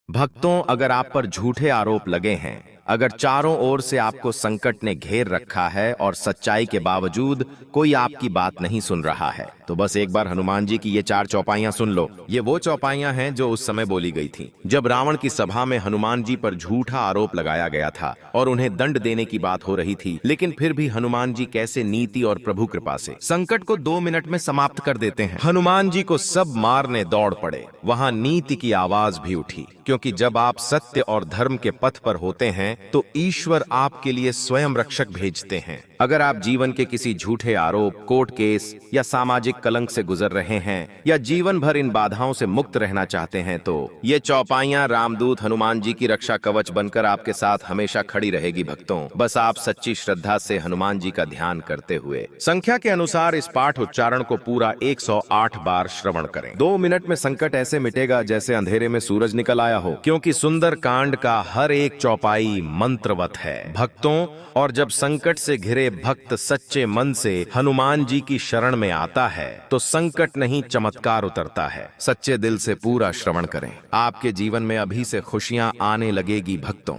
भक्तों, अगर आप पर झूठे आरोप लगे हैं, अगर चारों ओर से आपको संकट ने घेर रखा है और सच्चाई के बावजूद कोई आपकी बात नहीं सुन रहा है, तो बस एक बार हनुमान जी की ये 4 चौपाइयां सुन लो। ये वो चौपाइयां हैं जो उस समय बोली गई थी जब रावण की सभा में हनुमान जी पर झूठा आरोप लगाया गया था और उन्हें दंड देने की बात हो रही थी। लेकिन फिर भी हनुमान जी कैसे नीति और प्रभु कृपा से संकट को 2 मिनट में समाप्त कर देते हैं। हनुमान जी को सब मारने दौड़ पड़े, वहां नीति की आवाज भी उठी, क्योंकि जब आप सत्य और धर्म के पथ पर होते हैं तो ईश्वर आपके लिए स्वयं रक्षक भेजते हैं। अगर आप जीवन के किसी झूठे आरोप, कोर्ट केस या सामाजिक कलंक से गुजर रहे हैं या जीवन भर इन बाधाओं से मुक्त रहना चाहते हैं, तो ये चौपाइयां रामदूत हनुमान जी की रक्षा कवच बनकर आपके साथ हमेशा खड़ी रहेगी। भक्तों, बस आप सच्ची श्रद्धा से हनुमान जी का ध्यान करते हुए संख्या के अनुसार इस पाठ उच्चारण को पूरा 108 बार श्रवण करें। 2 मिनट में संकट ऐसे मिटेगा जैसे अंधेरे में सूरज निकल आया हो, क्योंकि सुंदर कांड का हर एक चौपाई मंत्रवत है। भक्तों, और जब संकट से घिरे भक्त सच्चे मन से हनुमान जी की शरण में आता है तो संकट नहीं, चमत्कार उतरता है। सच्चे दिल से पूरा श्रवण करें, आपके जीवन में अभी से खुशियां आने लगेगी। भक्तों,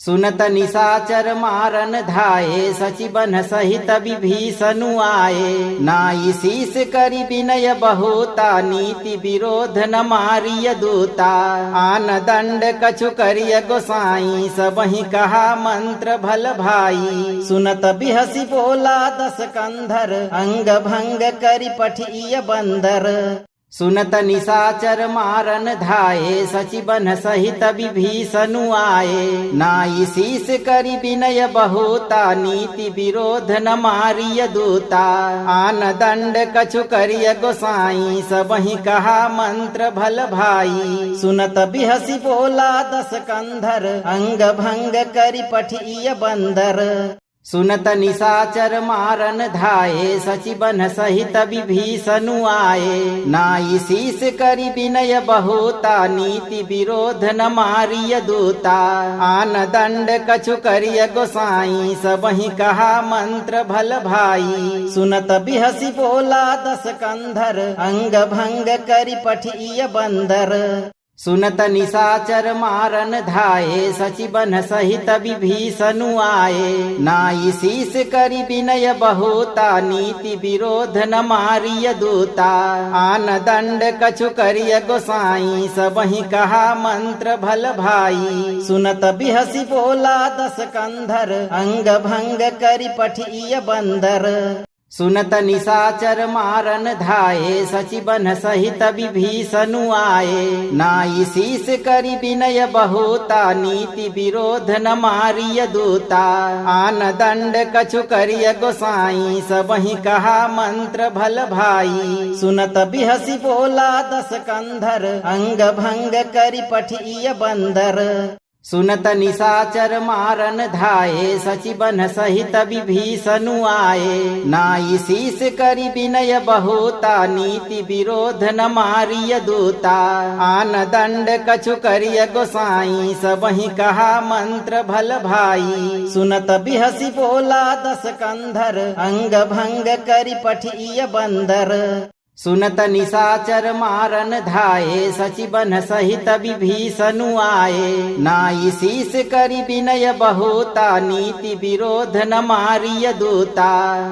सुनत निशाचर मारन धाये, सचिबन सहित विभीषणु आए। नाई शीस करि विनय बहुता, नीति विरोध न मारिय दूता। आन दंड कछु करिय गोसाई, सबहि कहा मंत्र भल भाई। सुनत बिहसी बोला 10 कंधर, अंग भंग करि पठिय बंदर। सुनत निशाचर मारन धाये, सचिबन सहित विभीषणु आए। नाई शीस करि विनय बहुता, नीति विरोध न मारिय दूता। आन दंड कछु करिय गोसाई, सबहि कहा मंत्र भल भाई। सुनत बिहसी बोला 10 कंधर, अंग भंग करि पठिय बंदर। सुनत निशाचर मारन धाये, सचिबन सहित विभीषणु आए। नाई शीस करि विनय बहुता, नीति विरोध न मारिय दूता। आन दंड कछु करिय गोसाई, सबहि कहा मंत्र भल भाई। सुनत बिहसी बोला 10 कंधर, अंग भंग करि पठिय बंदर। सुनत निशाचर मारन धाये, सचिबन सहित विभीषणु आए। नाई शीस करि विनय बहुता, नीति विरोध न मारिय दूता। आन दंड कछु करिय गोसाई, सबहि कहा मंत्र भल भाई। सुनत बिहसी बोला 10 कंधर, अंग भंग करि पठिय बंदर। सुनत निशाचर मारन धाये, सचिबन सहित विभीषणु आए। नाई शीस करि विनय बहुता, नीति विरोध न मारिय दूता। आन दंड कछु करिय गोसाई, सबहि कहा मंत्र भल भाई। सुनत बिहसी बोला 10 कंधर, अंग भंग करि पठिय बंदर। सुनत निशाचर मारन धाये, सचिबन सहित विभीषणु आए। नाई शीस करि विनय बहुता, नीति विरोध न मारिय दूता। आन दंड कछु करिय गोसाई, सबहि कहा मंत्र भल भाई। सुनत बिहसी बोला 10 कंधर, अंग भंग करि पठिय बंदर। सुनत निशाचर मारन धाये, सचिबन सहित विभीषणु आए। नाई शीस करि विनय बहुता, नीति विरोध न मारिय दूता।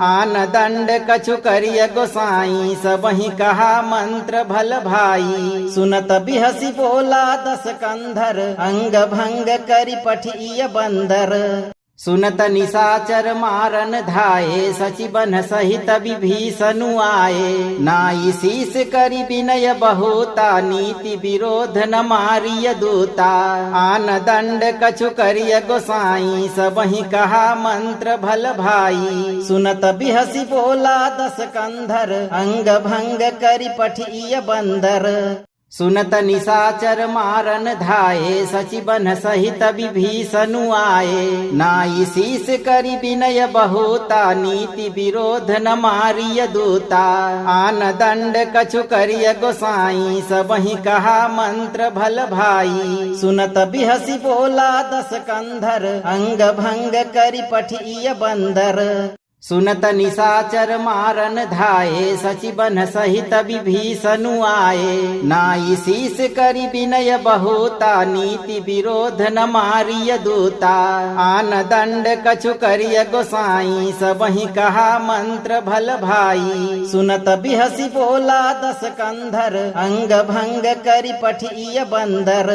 आन दंड कछु करिय गोसाई, सबहि कहा मंत्र भल भाई। सुनत बिहसी बोला 10 कंधर, अंग भंग करि पठिय बंदर। सुनत निशाचर मारन धाये, सचिबन सहित विभीषणु आए। नाई शीस करि विनय बहुता, नीति विरोध न मारिय दूता। आन दंड कछु करिय गोसाई, सबहि कहा मंत्र भल भाई। सुनत बिहसी बोला 10 कंधर, अंग भंग करि पठिय बंदर। सुनत निशाचर मारन धाये, सचिबन सहित विभीषणु आए। नाई शीस करि विनय बहुता, नीति विरोध न मारिय दूता। आन दंड कछु करिय गोसाई, सबहि कहा मंत्र भल भाई। सुनत बिहसी बोला 10 कंधर, अंग भंग करि पठिय बंदर। सुनत निशाचर मारन धाये सचिबन सहित विभीषणु आए। नाई शीस करि विनय बहुता नीति विरोध न मारिय दूता। आन दंड कछु करिय गोसाई सबहि कहा मंत्र भल भाई। सुनत बिहसी बोला दस कंधर अंग भंग करि पठिय बंदर।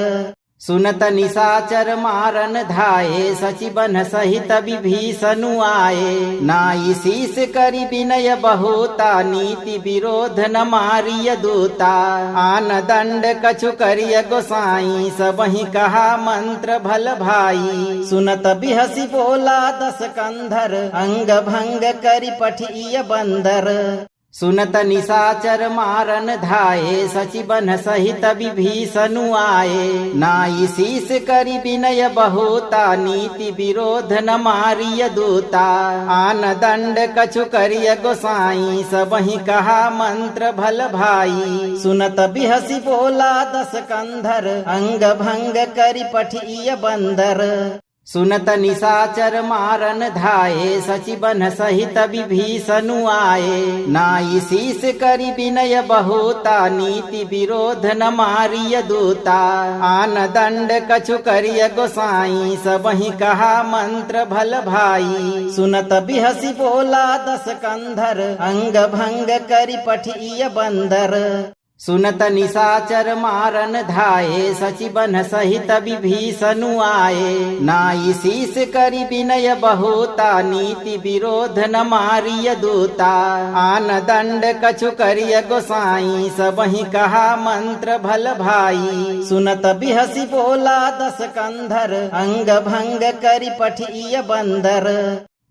सुनत निशाचर मारन धाये सचिबन सहित विभीषणु आए। नाई शीस करि विनय बहुता नीति विरोध न मारिय दूता। आन दंड कछु करिय गोसाई सबहि कहा मंत्र भल भाई। सुनत बिहसी बोला दस कंधर अंग भंग करि पठिय बंदर। सुनत निशाचर मारन धाये सचिबन सहित विभीषणु आए। नाई शीस करि विनय बहुता नीति विरोध न मारिय दूता। आन दंड कछु करिय गोसाई सबहि कहा मंत्र भल भाई। सुनत बिहसी बोला दस कंधर अंग भंग करि पठिय बंदर। सुनत निशाचर मारन धाये सचिबन सहित विभीषणु आए। नाई शीस करि विनय बहुता नीति विरोध न मारिय दूता। आन दंड कछु करिय गोसाई सबहि कहा मंत्र भल भाई। सुनत बिहसी बोला दस कंधर अंग भंग करि पठिय बंदर। सुनत निशाचर मारन धाये सचिबन सहित विभीषणु आए। नाई शीस करि विनय बहुता नीति विरोध न मारिय दूता। आन दंड कछु करिय गोसाई सबहि कहा मंत्र भल भाई। सुनत बिहसी बोला दस कंधर अंग भंग करि पठिय बंदर।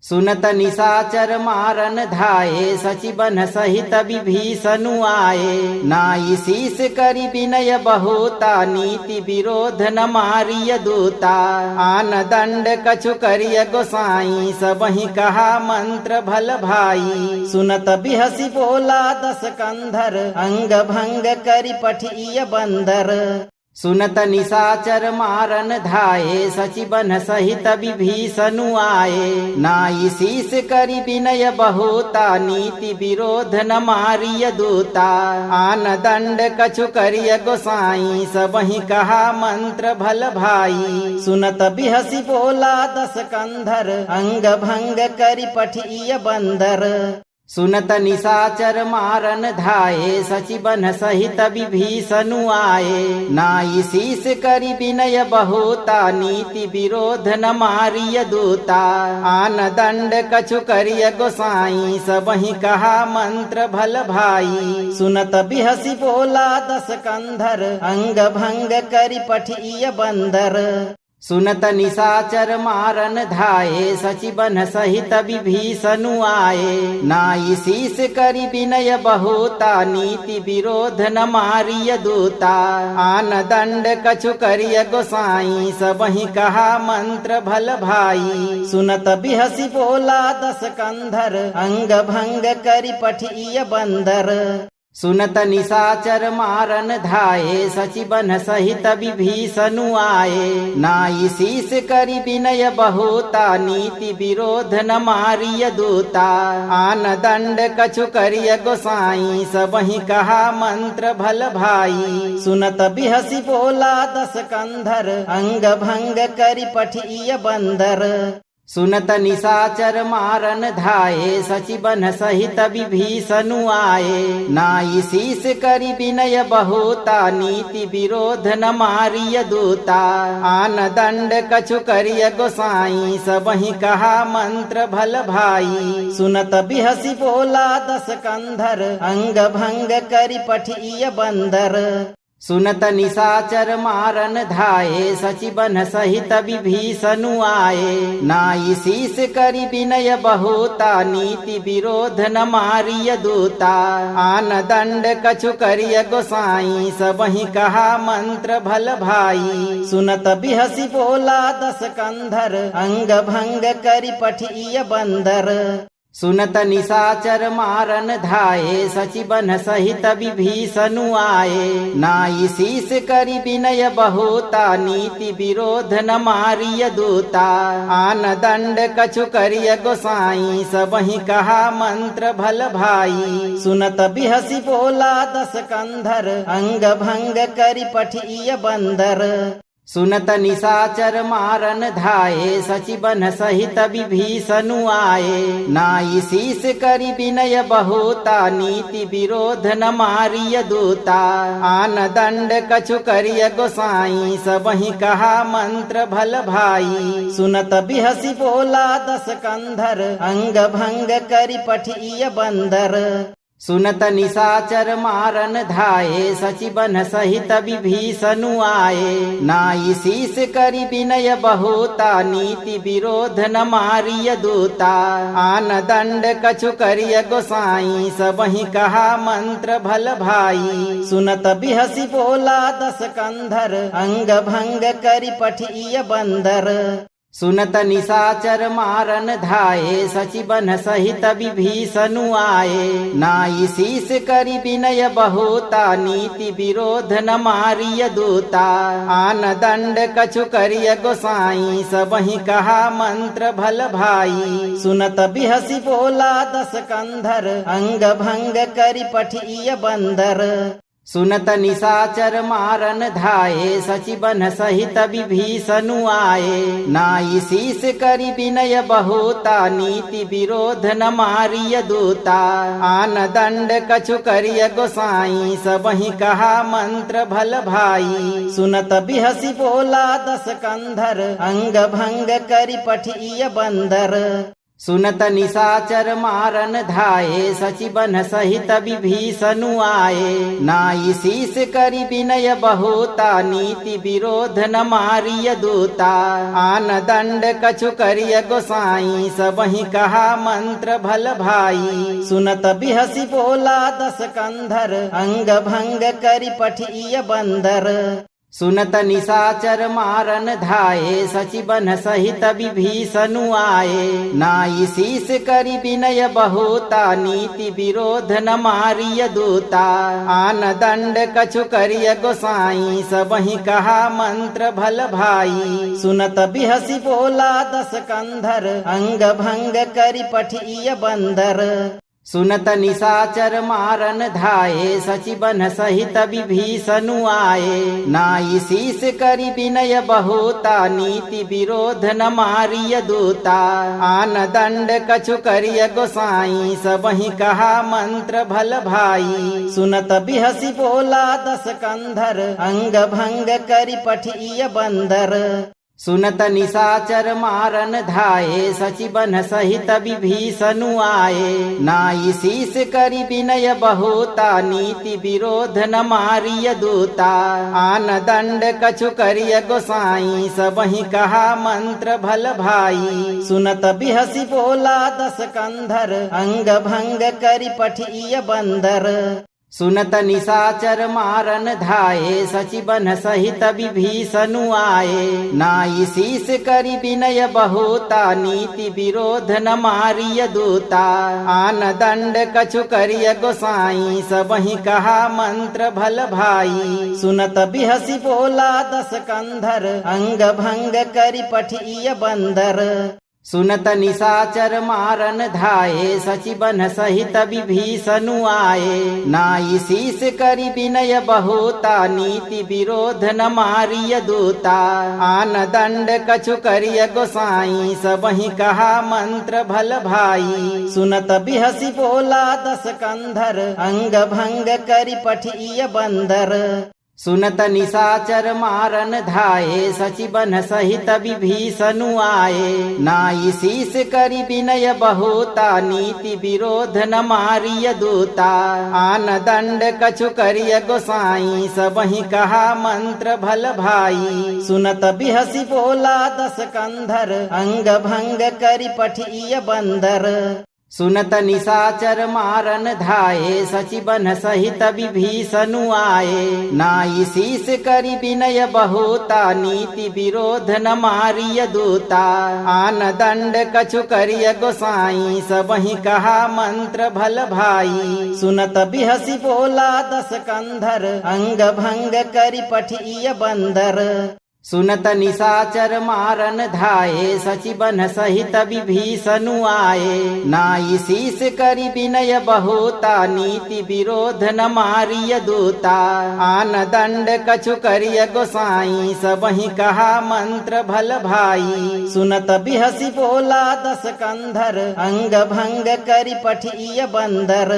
सुनत निशाचर मारन धाये सचिबन सहित विभीषणु आए। नाई शीस करि विनय बहुता नीति विरोध न मारिय दूता। आन दंड कछु करिय गोसाई सबहि कहा मंत्र भल भाई। सुनत बिहसी बोला दस कंधर अंग भंग करि पठिय बंदर। सुनत निशाचर मारन धाये सचिबन सहित विभीषणु आए। नाई शीस करि विनय बहुता नीति विरोध न मारिय दूता। आन दंड कछु करिय गोसाई सबहि कहा मंत्र भल भाई। सुनत बिहसी बोला दस कंधर अंग भंग करि पठिय बंदर। सुनत निशाचर मारन धाये सचिबन सहित विभीषणु आए। नाई शीस करि विनय बहुता नीति विरोध न मारिय दूता। आन दंड कछु करिय गोसाई सबहि कहा मंत्र भल भाई। सुनत बिहसी बोला दस कंधर अंग भंग करि पठिय बंदर। सुनत निशाचर मारन धाये सचिबन सहित विभीषणु आए। नाई शीस करि विनय बहुता नीति विरोध न मारिय दूता। आन दंड कछु करिय गोसाई सबहि कहा मंत्र भल भाई। सुनत बिहसी बोला दस कंधर अंग भंग करि पठिय बंदर। सुनत निशाचर मारन धाये सचिबन सहित विभीषणु आए। नाई शीस करि विनय बहुता नीति विरोध न मारिय दूता। आन दंड कछु करिय गोसाई सबहि कहा मंत्र भल भाई। सुनत बिहसी बोला दस कंधर अंग भंग करि पठिय बंदर। सुनत निशाचर मारन धाये सचिबन सहित विभीषणु आए। नाई शीस करि विनय बहुता नीति विरोध न मारिय दूता। आन दंड कछु करिय गोसाई सबहि कहा मंत्र भल भाई। सुनत बिहसी बोला दस कंधर अंग भंग करि पठिय बंदर। सुनत निशाचर मारन धाये सचिबन सहित विभीषणु आए। नाई शीस करि विनय बहुता नीति विरोध न मारिय दूता। आन दंड कछु करिय गोसाई सबहि कहा मंत्र भल भाई। सुनत बिहसी बोला दस कंधर अंग भंग करि पठिय बंदर। सुनत निशाचर मारन धाये सचिबन सहित विभीषणु आए। नाई शीस करि विनय बहुता नीति विरोध न मारिय दूता। आन दंड कछु करिय गोसाई सबहि कहा मंत्र भल भाई। सुनत बिहसी बोला दस कंधर अंग भंग करि पठिय बंदर। सुनत निशाचर मारन धाये सचिबन सहित विभीषणु आए। नाई शीस करि विनय बहुता नीति विरोध न मारिय दूता। आन दंड कछु करिय गोसाई सबहि कहा मंत्र भल भाई। सुनत बिहसी बोला दस कंधर अंग भंग करि पठिय बंदर। सुनत निशाचर मारन धाये सचिबन सहित विभीषणु आए। नाई शीस करि विनय बहुता नीति विरोध न मारिय दूता। आन दंड कछु करिय गोसाई सबहि कहा मंत्र भल भाई। सुनत बिहसी बोला दस कंधर अंग भंग करि पठिय बंदर। सुनत निशाचर मारन धाये सचिबन सहित विभीषणु आए। नाई शीस करि विनय बहुता नीति विरोध न मारिय दूता। आन दंड कछु करिय गोसाई सबहि कहा मंत्र भल भाई। सुनत बिहसी बोला दस कंधर अंग भंग करि पठिय बंदर। सुनत निशाचर मारन धाये सचिबन सहित विभीषणु आए। नाई शीस करि विनय बहुता नीति विरोध न मारिय दूता। आन दंड कछु करिय गोसाई सबहि कहा मंत्र भल भाई। सुनत बिहसी बोला दस कंधर अंग भंग करि पठिय बंदर। सुनत निशाचर मारन धाये सचिबन सहित विभीषणु आए। नाई शीस करि विनय बहुता नीति विरोध न मारिय दूता। आन दंड कछु करिय गोसाई सबहि कहा मंत्र भल भाई। सुनत बिहसी बोला दस कंधर अंग भंग करि पठिय बंदर। सुनत निशाचर मारन धाये सचिबन सहित विभीषणु आए। नाई शीस करि विनय बहुता नीति विरोध न मारिय दूता। आन दंड कछु करिय गोसाई सबहि कहा मंत्र भल भाई। सुनत बिहसी बोला दस कंधर अंग भंग करि पठिय बंदर। सुनत निशाचर मारन धाये सचिबन सहित विभीषणु आए। नाई शीस करि विनय बहुता नीति विरोध न मारिय दूता। आन दंड कछु करिय गोसाई सबहि कहा मंत्र भल भाई। सुनत बिहसी बोला दस कंधर अंग भंग करि पठिय बंदर। सुनत निशाचर मारन धाये सचिबन सहित विभीषणु आए। नाई शीस करि विनय बहुता नीति विरोध न मारिय दूता। आन दंड कछु करिय गोसाई सबहि कहा मंत्र भल भाई। सुनत बिहसी बोला दस कंधर अंग भंग करि पठिय बंदर। सुनत निशाचर मारन धाये सचिबन सहित विभीषणु आए। नाई शीस करि विनय बहुता नीति विरोध न मारिय दूता। आन दंड कछु करिय गोसाई सबहि कहा मंत्र भल भाई। सुनत बिहसी बोला दस कंधर अंग भंग करि पठिय बंदर। सुनत निशाचर मारन धाये सचिबन सहित विभीषणु आए। नाई शीस करि विनय बहुता नीति विरोध न मारिय दूता। आन दंड कछु करिय गोसाई सबहि कहा मंत्र भल भाई। सुनत बिहसी बोला दस कंधर अंग भंग करि पठिय बंदर। सुनत निशाचर मारन धाये सचिबन सहित विभीषणु आए। नाई शीस करि विनय बहुता नीति विरोध न मारिय दूता। आन दंड कछु करिय गोसाई सबहि कहा मंत्र भल भाई। सुनत बिहसी बोला दस कंधर अंग भंग करि पठिय बंदर। सुनत निशाचर मारन धाये सचिबन सहित विभीषणु आए। नाई शीस करि विनय बहुता नीति विरोध न मारिय दूता। आन दंड कछु करिय गोसाई सबहि कहा मंत्र भल भाई। सुनत बिहसी बोला दस कंधर अंग भंग करि पठिय बंदर। सुनत निशाचर मारन धाये सचिबन सहित विभीषणु आए। नाई शीस करि विनय बहुता नीति विरोध न मारिय दूता। आन दंड कछु करिय गोसाई सबहि कहा मंत्र भल भाई। सुनत बिहसी बोला दस कंधर अंग भंग करि पठिय बंदर।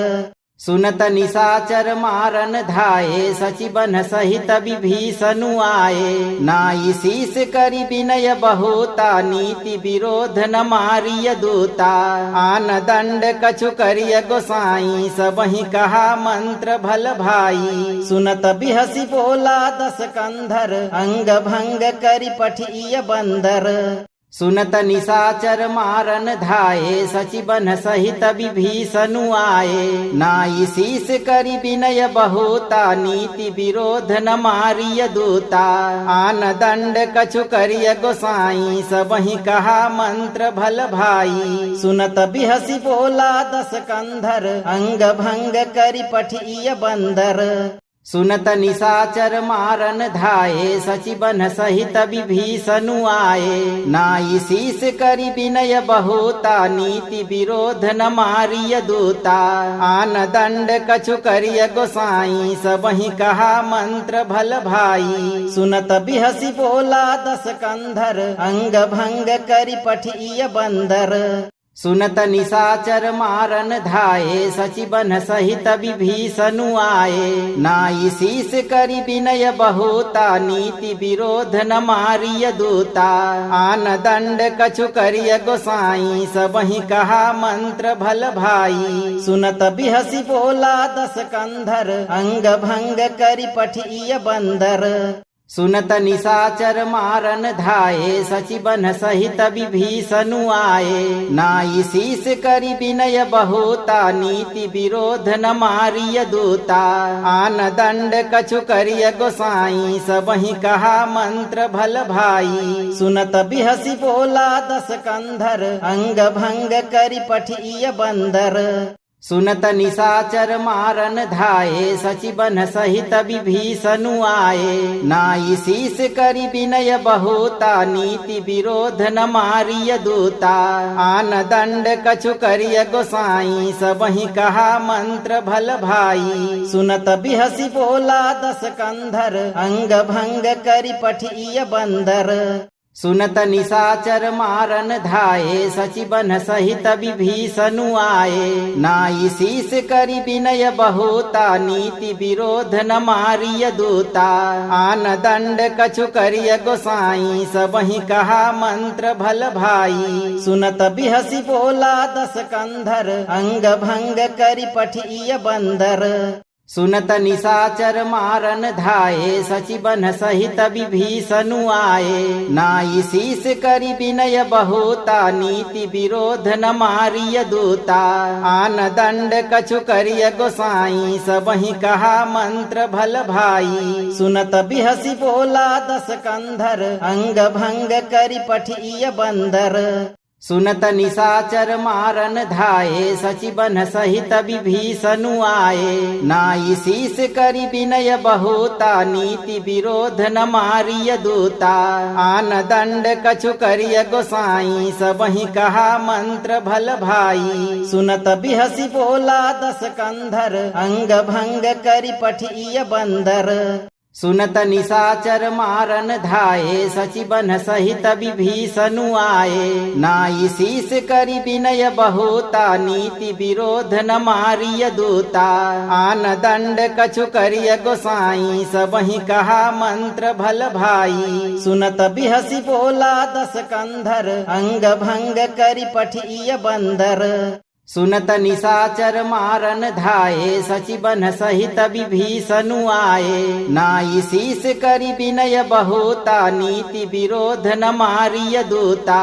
सुनत निशाचर मारन धाये सचिबन सहित विभीषणु आए। नाई शीस करि विनय बहुता नीति विरोध न मारिय दूता। आन दंड कछु करिय गोसाई सबहि कहा मंत्र भल भाई। सुनत बिहसी बोला दस कंधर अंग भंग करि पठिय बंदर। सुनत निशाचर मारन धाये सचिबन सहित विभीषणु आए। नाई शीस करि विनय बहुता नीति विरोध न मारिय दूता। आन दंड कछु करिय गोसाई सबहि कहा मंत्र भल भाई। सुनत बिहसी बोला दस कंधर अंग भंग करि पठिय बंदर। सुनत निशाचर मारन धाये सचिबन सहित विभीषणु आए। नाई शीस करि विनय बहुता नीति विरोध न मारिय दूता। आन दंड कछु करिय गोसाई सबहि कहा मंत्र भल भाई। सुनत बिहसी बोला दस कंधर अंग भंग करि पठिय बंदर। सुनत निशाचर मारन धाये सचिबन सहित विभीषणु आए। नाई शीस करि विनय बहुता नीति विरोध न मारिय दूता। आन दंड कछु करिय गोसाई सबहि कहा मंत्र भल भाई। सुनत बिहसी बोला दस कंधर अंग भंग करि पठिय बंदर। सुनत निशाचर मारन धाये सचिबन सहित विभीषणु आए। नाई शीस करि विनय बहुता नीति विरोध न मारिय दूता। आन दंड कछु करिय गोसाई सबहि कहा मंत्र भल भाई। सुनत बिहसी बोला दस कंधर अंग भंग करि पठिय बंदर। सुनत निशाचर मारन धाये सचिबन सहित विभीषणु आए। नाई शीस करि विनय बहुता नीति विरोध न मारिय दूता। आन दंड कछु करिय गोसाई सबहि कहा मंत्र भल भाई। सुनत बिहसी बोला दस कंधर अंग भंग करि पठिय बंदर। सुनत निशाचर मारन धाये सचिबन सहित विभीषणु आए। नाई शीस करि विनय बहुता नीति विरोध न मारिय दूता। आन दंड कछु करिय गोसाई सबहि कहा मंत्र भल भाई। सुनत बिहसी बोला दस कंधर अंग भंग करि पठिय बंदर। सुनत निशाचर मारन धाये सचिबन सहित विभीषणु आए। नाई शीस करि विनय बहुता नीति विरोध न मारिय दूता। आन दंड कछु करिय गोसाई सबहि कहा मंत्र भल भाई। सुनत बिहसी बोला दस कंधर अंग भंग करि पठिय बंदर। सुनत निशाचर मारन धाये सचिबन सहित विभीषणु आए। नाई शीस करि विनय बहुता नीति विरोध न मारिय दूता। आन दंड कछु करिय गोसाई सबहि कहा मंत्र भल भाई। सुनत बिहसी बोला दस कंधर अंग भंग करि पठिय बंदर। सुनत निशाचर मारन धाये सचिबन सहित विभीषणु आए। नाई शीस करि विनय बहुता नीति विरोध न मारिय दूता। आन दंड कछु करिय गोसाई सबहि कहा मंत्र भल भाई। सुनत बिहसी बोला दस कंधर अंग भंग करि पठिय बंदर। सुनत निशाचर मारन धाये सचिबन सहित विभीषणु आए। नाई शीस करि विनय बहुता नीति विरोध न मारिय दूता।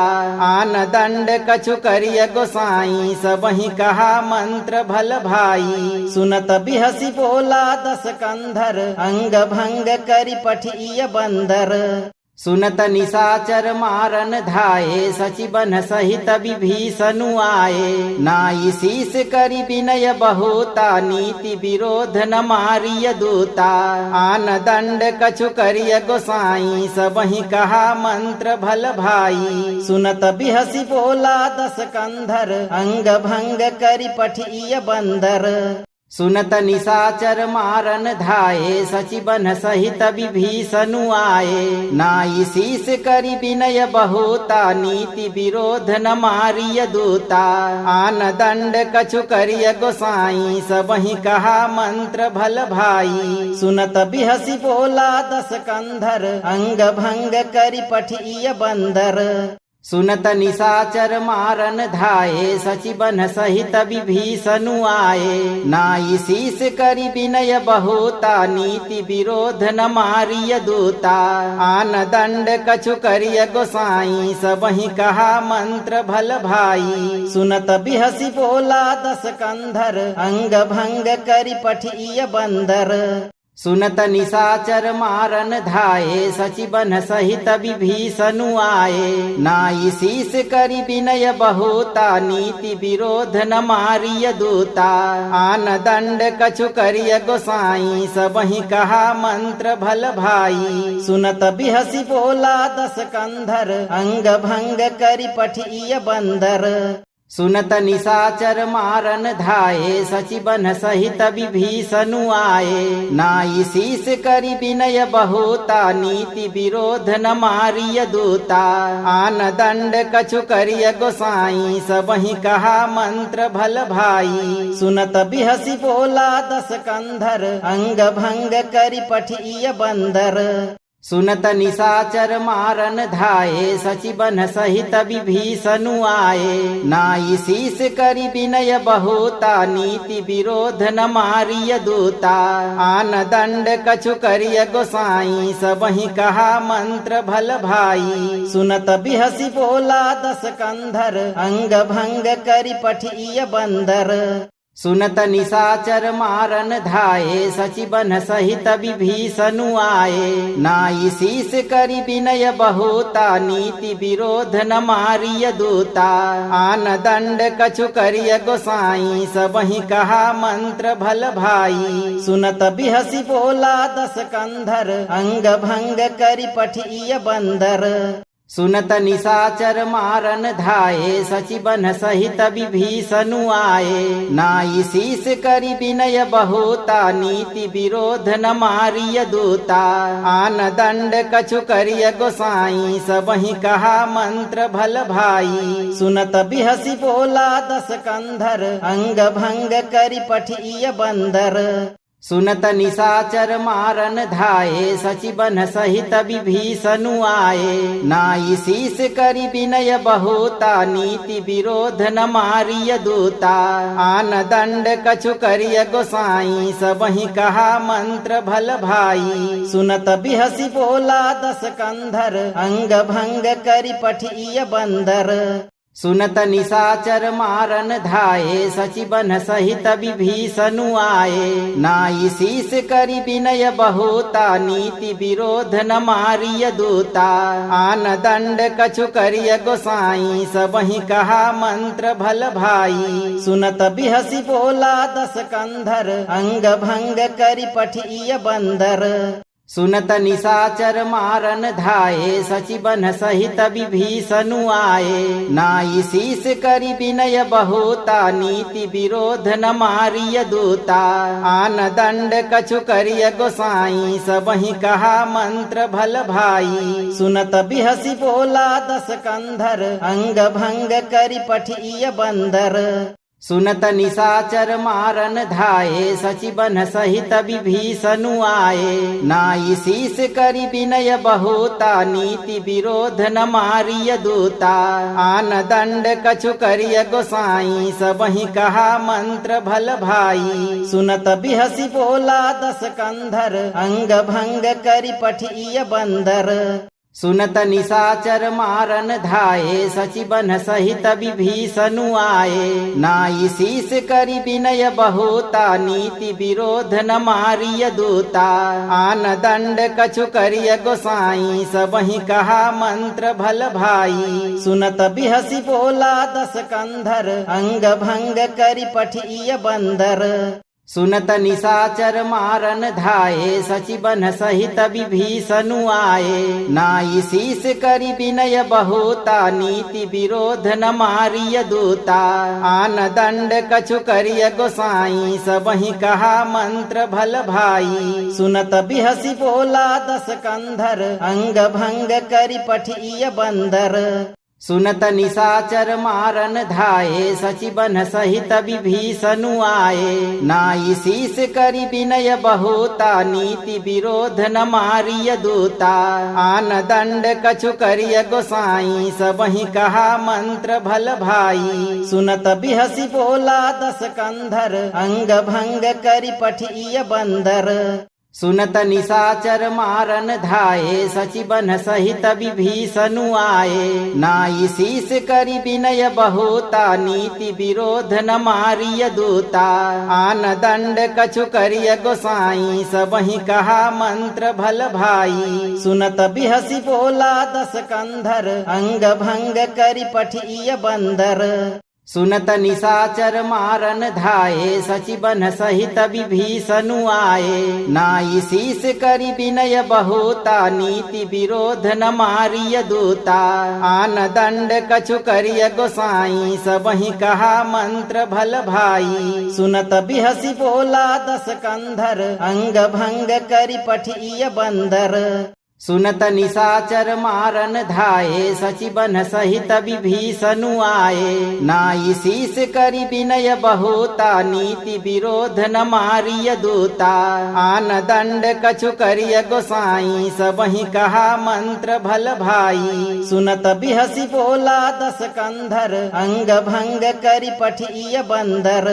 आन दंड कछु करिय गोसाई सबहि कहा मंत्र भल भाई। सुनत बिहसी बोला दस कंधर अंग भंग करि पठिय बंदर। सुनत निशाचर मारन धाये सचिबन सहित विभीषणु आए। नाई शीस करि विनय बहुता नीति विरोध न मारिय दूता। आन दंड कछु करिय गोसाई सबहि कहा मंत्र भल भाई। सुनत बिहसी बोला दस कंधर अंग भंग करि पठिय बंदर। सुनत निशाचर मारन धाये सचिबन सहित विभीषणु आए। नाई शीस करि विनय बहुता नीति विरोध न मारिय दूता। आन दंड कछु करिय गोसाई सबहि कहा मंत्र भल भाई। सुनत बिहसी बोला दस कंधर अंग भंग करि पठिय बंदर। सुनत निशाचर मारन धाये सचिबन सहित विभीषणु आए। नाई शीस करि विनय बहुता नीति विरोध न मारिय दूता। आन दंड कछु करिय गोसाई सबहि कहा मंत्र भल भाई। सुनत बिहसी बोला दस कंधर अंग भंग करि पठिय बंदर। सुनत निशाचर मारन धाये सचिबन सहित विभीषणु आए। नाई शीस करि विनय बहुता नीति विरोध न मारिय दूता। आन दंड कछु करिय गोसाई सबहि कहा मंत्र भल भाई। सुनत बिहसी बोला दस कंधर अंग भंग करि पठिय बंदर। सुनत निशाचर मारन धाये सचिबन सहित विभीषणु आए। नाई शीस करि विनय बहुता नीति विरोध न मारिय दूता। आन दंड कछु करिय गोसाई सबहि कहा मंत्र भल भाई। सुनत बिहसी बोला दस कंधर अंग भंग करि पठिय बंदर। सुनत निशाचर मारन धाये सचिबन सहित विभीषणु आए। नाई शीस करि विनय बहुता नीति विरोध न मारिय दूता। आन दंड कछु करिय गोसाई सबहि कहा मंत्र भल भाई। सुनत बिहसी बोला दस कंधर अंग भंग करि पठिय बंदर। सुनत निशाचर मारन धाये सचिबन सहित विभीषणु आए। नाई शीस करि विनय बहुता नीति विरोध न मारिय दूता। आन दंड कछु करिय गोसाई सबहि कहा मंत्र भल भाई। सुनत बिहसी बोला दस कंधर अंग भंग करि पठिय बंदर। सुनत निशाचर मारन धाये सचिबन सहित विभीषणु आए। नाई शीस करि विनय बहुता नीति विरोध न मारिय दूता। आन दंड कछु करिय गोसाई सबहि कहा मंत्र भल भाई। सुनत बिहसी बोला दस कंधर अंग भंग करि पठिय बंदर। सुनत निशाचर मारन धाये सचिबन सहित विभीषणु आए। नाई शीस करि विनय बहुता नीति विरोध न मारिय दूता। आन दंड कछु करिय गोसाई सबहि कहा मंत्र भल भाई। सुनत बिहसी बोला दस कंधर अंग भंग करि पठिय बंदर। सुनत निशाचर मारन धाये सचिबन सहित विभीषणु आए। नाई शीस करि विनय बहुता नीति विरोध न मारिय दूता। आन दंड कछु करिय गोसाई सबहि कहा मंत्र भल भाई। सुनत बिहसी बोला दस कंधर अंग भंग करि पठिय बंदर। सुनत निशाचर मारन धाये सचिबन सहित विभीषणु आए। नाई शीस करि विनय बहुता नीति विरोध न मारिय दूता। आन दंड कछु करिय गोसाई सबहि कहा मंत्र भल भाई। सुनत बिहसी बोला दस कंधर अंग भंग करि पठिय बंदर। सुनत निशाचर मारन धाये सचि बन सहित विभीषणु आए। नाई शीस करि विनय बहुता नीति विरोध न मारिय दूता। आन दंड कछु करिय गोसाई सबहि कहा मंत्र भल भाई। सुनत बिहसी बोला दस कंधर अंग भंग करि पठिय बंदर। सुनत निशाचर मारन धाये सचि बन सहित विभीषणु आए। नाई शीस करि विनय बहुता नीति विरोध न मारिय दूता। आन दंड कछु करिय गोसाई सबहि कहा मंत्र भल भाई। सुनत बिहसी बोला दस कंधर अंग भंग करि पठिय बंदर। सुनत निशाचर मारन धाये सचि बन सहित विभीषणु आए। नाई शीस करि विनय बहुता नीति विरोध न मारिय दूता। आन दंड कछु करिय गोसाई सबहि कहा मंत्र भल भाई। सुनत बिहसी बोला दस कंधर अंग भंग करि पठिय बंदर। सुनत निशाचर मारन धाये सचि बन सहित विभीषणु आए। नाई शीस करि विनय बहुता नीति विरोध न मारिय दूता। आन दंड कछु करिय गोसाई सबहि कहा मंत्र भल भाई। सुनत बिहसी बोला दस कंधर अंग भंग करि पठिय बंदर। सुनत निशाचर मारन धाये सचि बन सहित विभीषणु आए। नाई शीस करि विनय बहुता नीति विरोध न मारिय दूता। आन दंड कछु करिय गोसाई सबहि कहा मंत्र भल भाई। सुनत बिहसी बोला दस कंधर अंग भंग करि पठिय बंदर। सुनत निशाचर मारन धाये सचि बन सहित विभीषणु आए। नाई शीस करि विनय बहुता नीति विरोध न मारिय दूता। आन दंड कछु करिय गोसाई सबहि कहा मंत्र भल भाई। सुनत बिहसी बोला दस कंधर अंग भंग करि पठिय बंदर। सुनत निशाचर मारन धाये सचि बन सहित विभीषणु आए। नाई शीस करि विनय बहुता नीति विरोध न मारिय दूता। आन दंड कछु करिय गोसाई सबहि कहा मंत्र भल भाई। सुनत बिहसी बोला दस कंधर अंग भंग करि पठिय बंदर।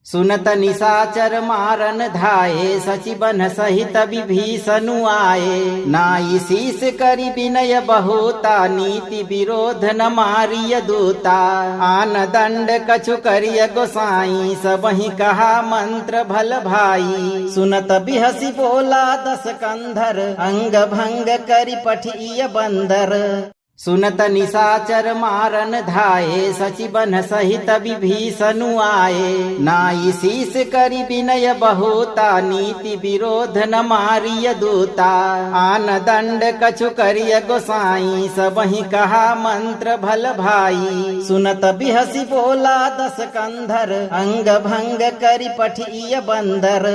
सुनत निशाचर मारन धाये सचि बन सहित विभीषणु आए। नाई शीस करि विनय बहुता नीति विरोध न मारिय दूता। आन दंड कछु करिय गोसाई सबहि कहा मंत्र भल भाई। सुनत बिहसी बोला दस कंधर अंग भंग करि पठिय बंदर। सुनत निशाचर मारन धाये सचि बन सहित विभीषणु आए। नाई शीस करि विनय बहुता नीति विरोध न मारिय दूता। आन दंड कछु करिय गोसाई सबहि कहा मंत्र भल भाई। सुनत बिहसी बोला दस कंधर अंग भंग करि पठिय बंदर।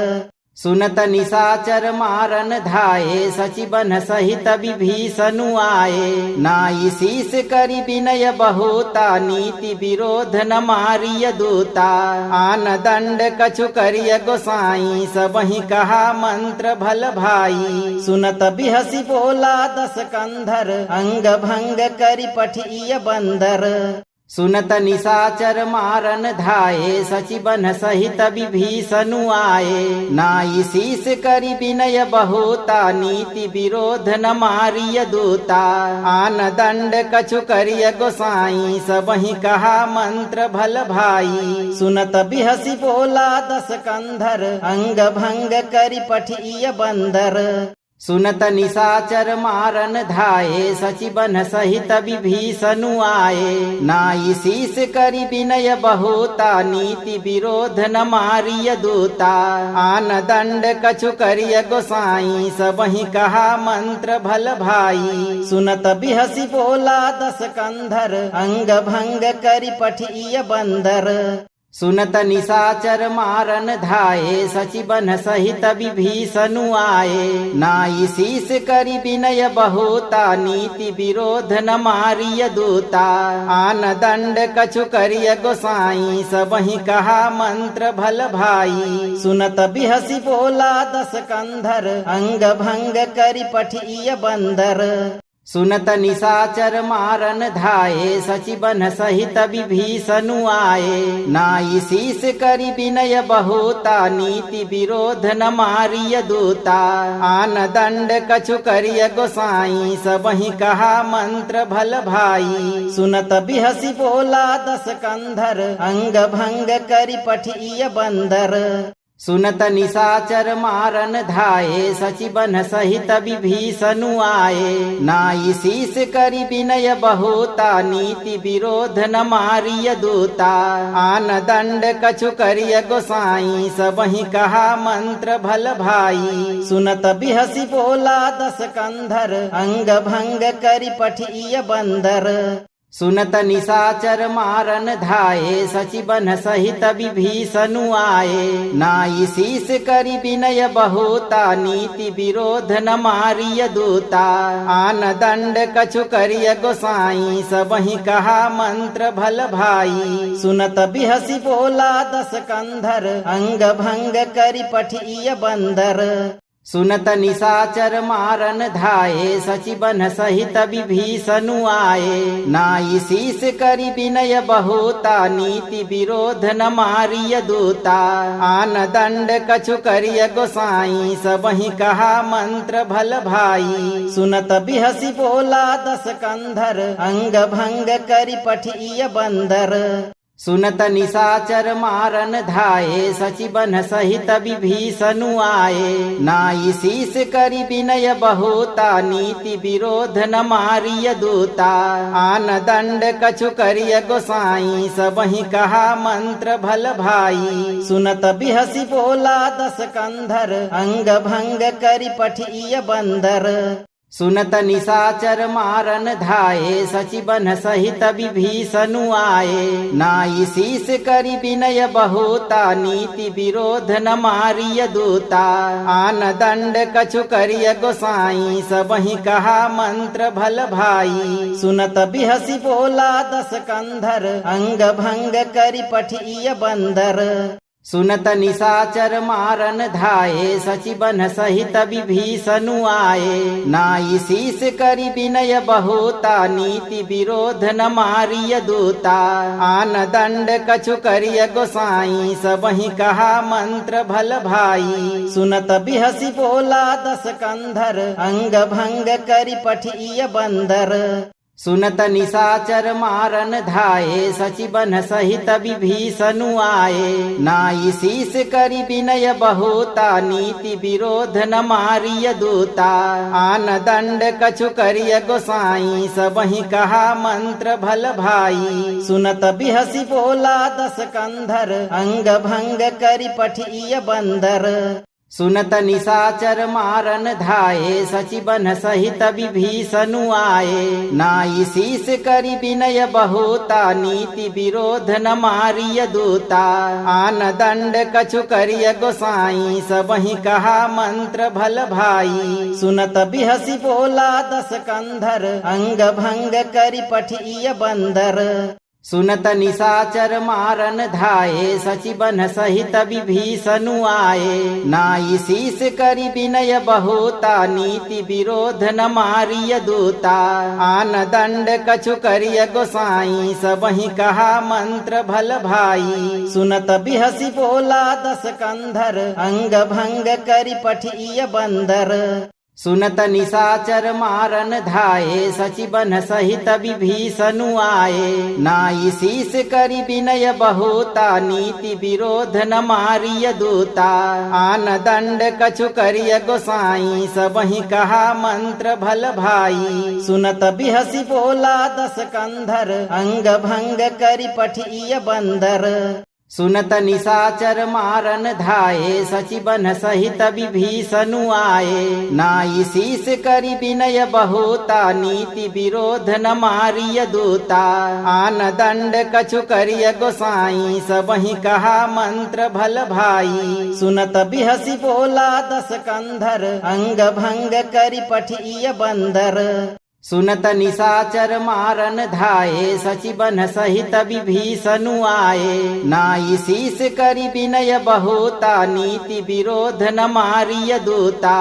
सुनत निशाचर मारन धाये सचि बन सहित विभीषणु आए। नाई शीस करि विनय बहुता नीति विरोध न मारिय दूता। आन दंड कछु करिय गोसाई सबहि कहा मंत्र भल भाई। सुनत बिहसी बोला दस कंधर अंग भंग करि पठिय बंदर। सुनत निशाचर मारन धाये सचि बन सहित विभीषणु आए। नाई शीस करि विनय बहुता नीति विरोध न मारिय दूता। आन दंड कछु करिय गोसाई सबहि कहा मंत्र भल भाई। सुनत बिहसी बोला दस कंधर अंग भंग करि पठिय बंदर। सुनत निशाचर मारन धाये सचि बन सहित विभीषणु आए। नाई शीस करि विनय बहुता नीति विरोध न मारिय दूता। आन दंड कछु करिय गोसाई सबहि कहा मंत्र भल भाई। सुनत बिहसी बोला दस कंधर अंग भंग करि पठिय बंदर। सुनत निशाचर मारन धाये सचिबन सहित विभीषणु आए। नाई शीस करि विनय बहुता नीति विरोध न मारिय दूता। आन दंड कछु करिय गोसाई सबहि कहा मंत्र भल भाई। सुनत बिहसी बोला दस कंधर अंग भंग करि पठिय बंदर। सुनत निशाचर मारन धाये सचिबन सहित विभीषणु आए। नाई शीस करि विनय बहुता नीति विरोध न मारिय दूता। आन दंड कछु करिय गोसाई सबहि कहा मंत्र भल भाई। सुनत बिहसी बोला दस कंधर अंग भंग करि पठिय बंदर। सुनत निशाचर मारन धाये सचिबन सहित विभीषणु आए। नाई शीस करि विनय बहुता नीति विरोध न मारिय दूता। आन दंड कछु करिय गोसाई सबहि कहा मंत्र भल भाई। सुनत बिहसी बोला दस कंधर अंग भंग करि पठिय बंदर। सुनत निशाचर मारन धाये सचिबन सहित विभीषणु आए। नाई शीस करि विनय बहुता नीति विरोध न मारिय दूता। आन दंड कछु करिय गोसाई सबहि कहा मंत्र भल भाई। सुनत बिहसी बोला दस कंधर अंग भंग करि पठिय बंदर। सुनत निशाचर मारन धाये सचिबन सहित विभीषणु आए। नाई शीस करि विनय बहुता नीति विरोध न मारिय दूता। आन दंड कछु करिय गोसाई सबहि कहा मंत्र भल भाई। सुनत बिहसी बोला दस कंधर अंग भंग करि पठिय बंदर। सुनत निशाचर मारन धाये सचिबन सहित विभीषणु आए। नाई शीस करि विनय बहुता नीति विरोध न मारिय दूता। आन दंड कछु करिय गोसाई सबहि कहा मंत्र भल भाई। सुनत बिहसी बोला दस कंधर अंग भंग करि पठिय बंदर। सुनत निशाचर मारन धाये सचिबन सहित विभीषणु आए। नाई शीस करि विनय बहुता नीति विरोध न मारिय दूता। आन दंड कछु करिय गोसाई सबहि कहा मंत्र भल भाई। सुनत बिहसी बोला दस कंधर अंग भंग करि पठिय बंदर। सुनत निशाचर मारन धाये सचिबन सहित विभीषणु आए। नाई शीस करि विनय बहुता नीति विरोध न मारिय दूता। आन दंड कछु करिय गोसाई सबहि कहा मंत्र भल भाई। सुनत बिहसी बोला दस कंधर अंग भंग करि पठिय बंदर। सुनत निशाचर मारन धाये सचिबन सहित विभीषणु आए। नाई शीस करि विनय बहुता नीति विरोध न मारिय दूता। आन दंड कछु करिय गोसाई सबहि कहा मंत्र भल भाई। सुनत बिहसी बोला दस कंधर अंग भंग करि पठिय बंदर। सुनत निशाचर मारन धाये सचिबन सहित विभीषणु आए। नाई शीस करि विनय बहुता नीति विरोध न मारिय दूता। आन दंड कछु करिय गोसाई सबहि कहा मंत्र भल भाई। सुनत बिहसी बोला दस कंधर अंग भंग करि पठिय बंदर। सुनत निशाचर मारन धाये सचिबन सहित विभीषणु आए। नाई शीस करि विनय बहुता नीति विरोध न मारिय दूता। आन दंड कछु करिय गोसाई सबहि कहा मंत्र भल भाई। सुनत बिहसी बोला दस कंधर अंग भंग करि पठिय बंदर। सुनत निशाचर मारन धाये सचिबन सहित विभीषणु आए। नाई शीस करि विनय बहुता नीति विरोध न मारिय दूता। आन दंड कछु करिय गोसाई सबहि कहा मंत्र भल भाई। सुनत बिहसी बोला दस कंधर अंग भंग करि पठिय बंदर। सुनत निशाचर मारन धाये सचिबन सहित विभीषणु आए। नाई शीस करि विनय बहुता नीति विरोध न मारिय दूता। आन दंड कछु करिय गोसाई सबहि कहा मंत्र भल भाई। सुनत बिहसी बोला दस कंधर अंग भंग करि पठिय बंदर। सुनत निशाचर मारन धाये सचिबन सहित विभीषणु आए। नाई शीस करि विनय बहुता नीति विरोध न मारिय दूता।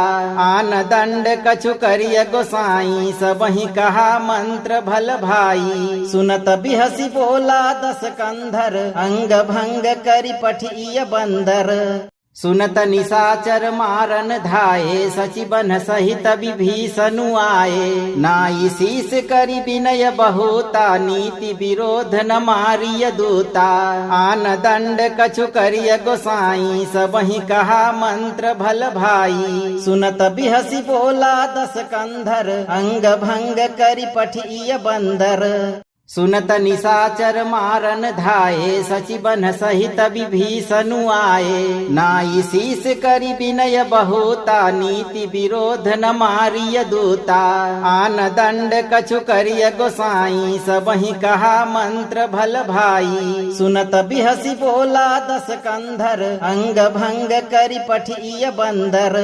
आन दंड कछु करिय गोसाई सबहि कहा मंत्र भल भाई। सुनत बिहसी बोला दस कंधर अंग भंग करि पठिय बंदर। सुनत निशाचर मारन धाये सचिबन सहित विभीषणु आए। नाई शीस करि विनय बहुता नीति विरोध न मारिय दूता। आन दंड कछु करिय गोसाई सबहि कहा मंत्र भल भाई। सुनत बिहसी बोला दस कंधर अंग भंग करि पठिय बंदर। सुनत निशाचर मारन धाये सचिबन सहित विभीषणु आए। नाई शीस करि विनय बहुता नीति विरोध न मारिय दूता। आन दंड कछु करिय गोसाई सबहि कहा मंत्र भल भाई। सुनत बिहसी बोला दस कंधर अंग भंग करि पठिय बंदर।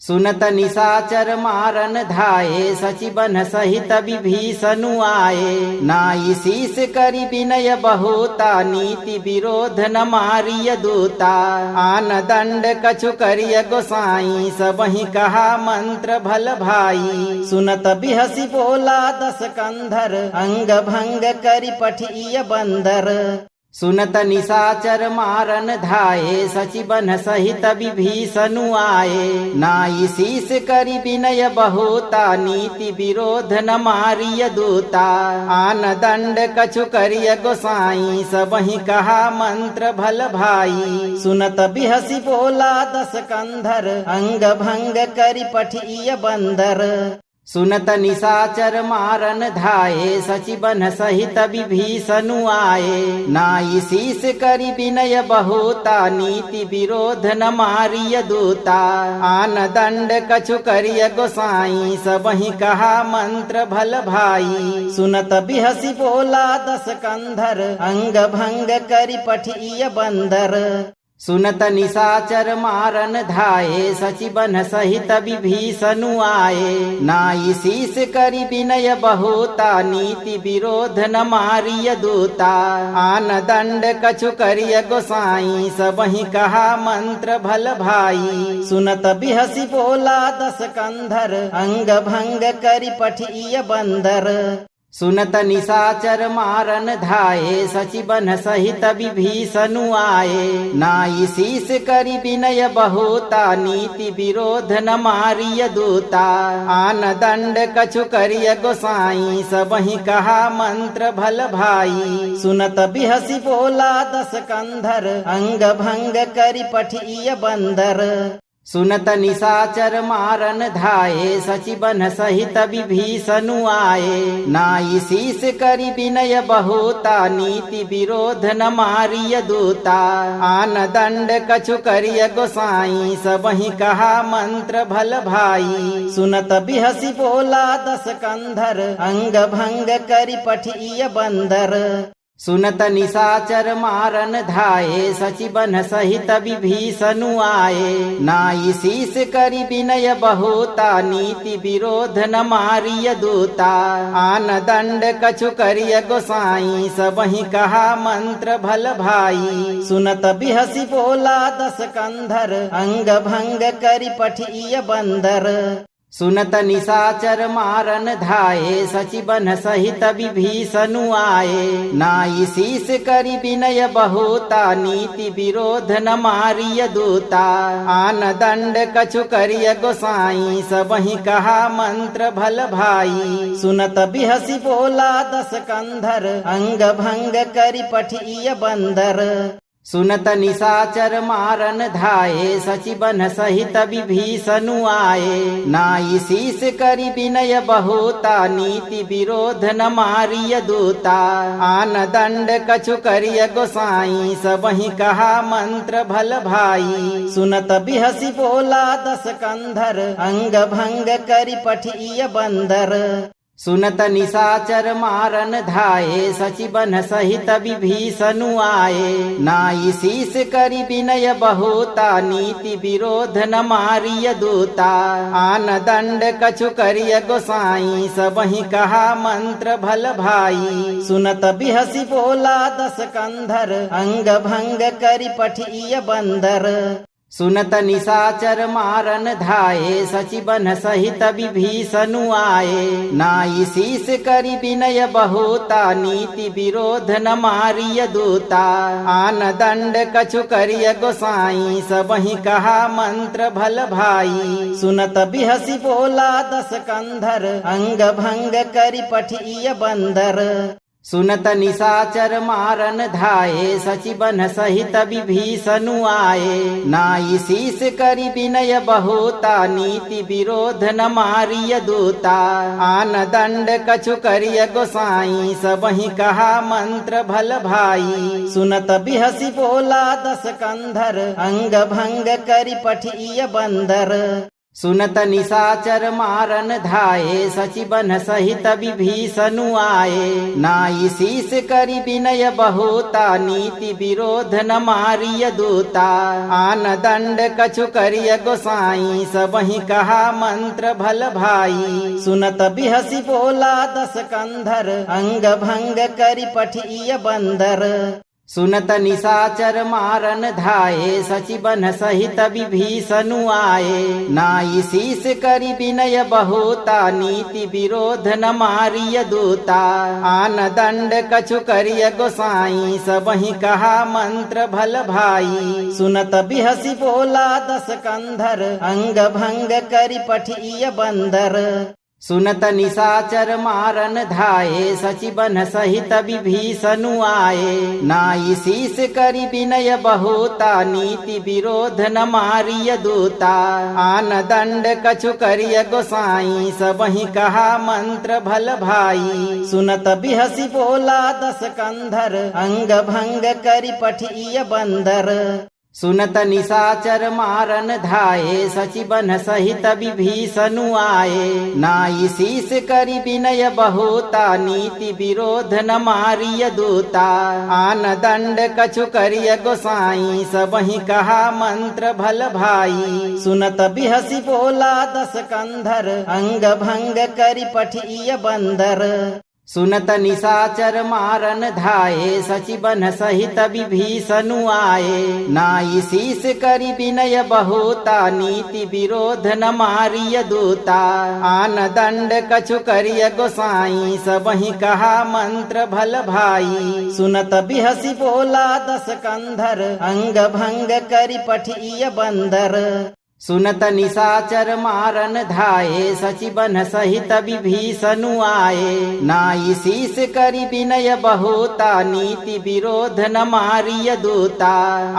सुनत निशाचर मारन धाये सचिबन सहित विभीषणु आए। नाई शीस करि विनय बहुता नीति विरोध न मारिय दूता। आन दंड कछु करिय गोसाई सबहि कहा मंत्र भल भाई। सुनत बिहसी बोला दस कंधर अंग भंग करि पठिय बंदर। सुनत निशाचर मारन धाये सचिबन सहित विभीषणु आए। नाई शीस करि विनय बहुता नीति विरोध न मारिय दूता। आन दंड कछु करिय गोसाई सबहि कहा मंत्र भल भाई। सुनत बिहसी बोला दस कंधर अंग भंग करि पठिय बंदर। सुनत निशाचर मारन धाये सचिबन सहित विभीषणु आए। नाई शीस करि विनय बहुता नीति विरोध न मारिय दूता। आन दंड कछु करिय गोसाई सबहि कहा मंत्र भल भाई। सुनत बिहसी बोला दस कंधर अंग भंग करि पठिय बंदर। सुनत निशाचर मारन धाये सचिबन सहित विभीषणु आए। नाई शीस करि विनय बहुता नीति विरोध न मारिय दूता। आन दंड कछु करिय गोसाई सबहि कहा मंत्र भल भाई। सुनत बिहसी बोला दस कंधर अंग भंग करि पठिय बंदर। सुनत निशाचर मारन धाये सचिबन सहित विभीषणु आए। नाई शीस करि विनय बहुता नीति विरोध न मारिय दूता। आन दंड कछु करिय गोसाई सबहि कहा मंत्र भल भाई। सुनत बिहसी बोला दस कंधर अंग भंग करि पठिय बंदर। सुनत निशाचर मारन धाये सचिबन सहित विभीषणु आए। नाई शीस करि विनय बहुता नीति विरोध न मारिय दूता। आन दंड कछु करिय गोसाई सबहि कहा मंत्र भल भाई। सुनत बिहसी बोला दस कंधर अंग भंग करि पठिय बंदर। सुनत निशाचर मारन धाये सचिबन सहित विभीषणु आए। नाई शीस करि विनय बहुता नीति विरोध न मारिय दूता। आन दंड कछु करिय गोसाई सबहि कहा मंत्र भल भाई। सुनत बिहसी बोला दस कंधर अंग भंग करि पठिय बंदर। सुनत निशाचर मारन धाये सचिबन सहित विभीषणु आए। नाई शीस करि विनय बहुता नीति विरोध न मारिय दूता। आन दंड कछु करिय गोसाई सबहि कहा मंत्र भल भाई। सुनत बिहसी बोला दस कंधर अंग भंग करि पठिय बंदर। सुनत निशाचर मारन धाये सचिबन सहित विभीषणु आए। नाई शीस करि विनय बहुता नीति विरोध न मारिय दूता। आन दंड कछु करिय गोसाई सबहि कहा मंत्र भल भाई। सुनत बिहसी बोला दस कंधर अंग भंग करि पठिय बंदर। सुनत निशाचर मारन धाये सचिबन सहित विभीषणु आए। नाई शीस करि विनय बहुता नीति विरोध न मारिय दूता। आन दंड कछु करिय गोसाई सबहि कहा मंत्र भल भाई। सुनत बिहसी बोला दस कंधर अंग भंग करि पठिय बंदर। सुनत निशाचर मारन धाये सचिबन सहित विभीषणु आए। नाई शीस करि विनय बहुता नीति विरोध न मारिय दूता। आन दंड कछु करिय गोसाई सबहि कहा मंत्र भल भाई। सुनत बिहसी बोला दस कंधर अंग भंग करि पठिय बंदर। सुनत निशाचर मारन धाये सचिबन सहित विभीषणु आए। नाई शीस करि विनय बहुता नीति विरोध न मारिय दूता। आन दंड कछु करिय गोसाई सबहि कहा मंत्र भल भाई। सुनत बिहसी बोला दस कंधर अंग भंग करि पठिय बंदर। सुनत निशाचर मारन धाये सचिबन सहित विभीषणु आए। नाई शीस करि विनय बहुता नीति विरोध न मारिय दूता। आन दंड कछु करिय गोसाई सबहि कहा मंत्र भल भाई। सुनत बिहसी बोला दस कंधर अंग भंग करि पठिय बंदर। सुनत निशाचर मारन धाये सचिबन सहित विभीषणु आए। नाई शीस करि विनय बहुता नीति विरोध न मारिय दूता। आन दंड कछु करिय गोसाई सबहि कहा मंत्र भल भाई। सुनत बिहसी बोला दस कंधर अंग भंग करि पठिय बंदर। सुनत निशाचर मारन धाये सचिबन सहित विभीषणु आए। नाई शीस करि विनय बहुता नीति विरोध न मारिय दूता। आन दंड कछु करिय गोसाई सबहि कहा मंत्र भल भाई। सुनत बिहसी बोला दस कंधर अंग भंग करि पठिय बंदर। सुनत निशाचर मारन धाये सचिबन सहित विभीषणु आए। नाई शीस करि विनय बहुता नीति विरोध न मारिय दूता। आन दंड कछु करिय गोसाई सबहि कहा मंत्र भल भाई। सुनत बिहसी बोला दस कंधर अंग भंग करि पठिय बंदर। सुनत निशाचर मारन धाये सचिबन सहित विभीषणु आए। नाई शीस करि विनय बहुता नीति विरोध न मारिय दूता। आन दंड कछु करिय गोसाई सबहि कहा मंत्र भल भाई। सुनत बिहसी बोला दस कंधर अंग भंग करि पठिय बंदर। सुनत निशाचर मारन धाये सचिबन सहित विभीषणु आए। नाई शीस करि विनय बहुता नीति विरोध न मारिय दूता।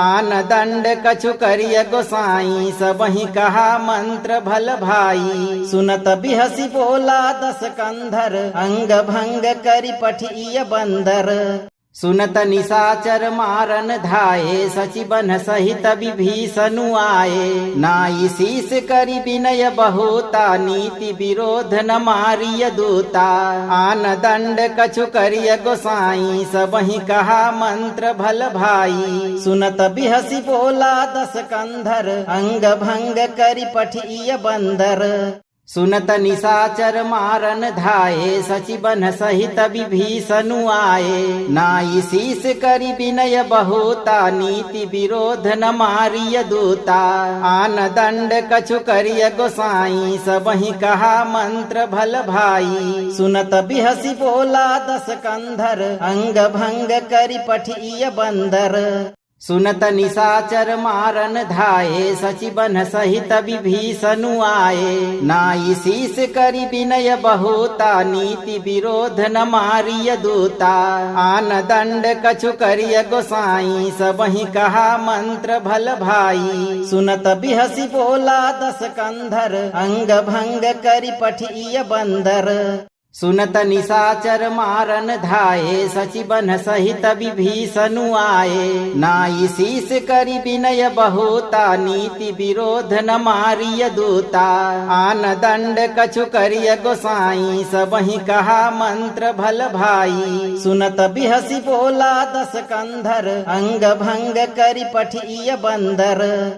आन दंड कछु करिय गोसाई सबहि कहा मंत्र भल भाई। सुनत बिहसी बोला दस कंधर अंग भंग करि पठिय बंदर। सुनत निशाचर मारन धाये सचिबन सहित विभीषणु आए। नाई शीस करि विनय बहुता नीति विरोध न मारिय दूता। आन दंड कछु करिय गोसाई सबहि कहा मंत्र भल भाई। सुनत बिहसी बोला दस कंधर अंग भंग करि पठिय बंदर। सुनत निशाचर मारन धाये सचिबन सहित विभीषणु आए। नाई शीस करि विनय बहुता नीति विरोध न मारिय दूता। आन दंड कछु करिय गोसाई सबहि कहा मंत्र भल भाई। सुनत बिहसी बोला दस कंधर अंग भंग करि पठिय बंदर। सुनत निशाचर मारन धाये सचि बन सहित विभीषणु आए नाई शीस करि विनय बहुता नीति विरोध न मारिय दूता आन दंड कछु करिय गोसाई सबहि कहा मंत्र भल भाई सुनत बिहसी बोला दस कंधर अंग भंग करि पठिय बंदर सुनत निशाचर मारन धाये सचि बन सहित विभीषणु आए नाई शीस करि विनय बहुता नीति विरोध न मारिय दूता आन दंड कछु करिय गोसाई सबहि कहा मंत्र भल भाई सुनत बिहसी बोला दस कंधर अंग भंग करि पठिय बंदर।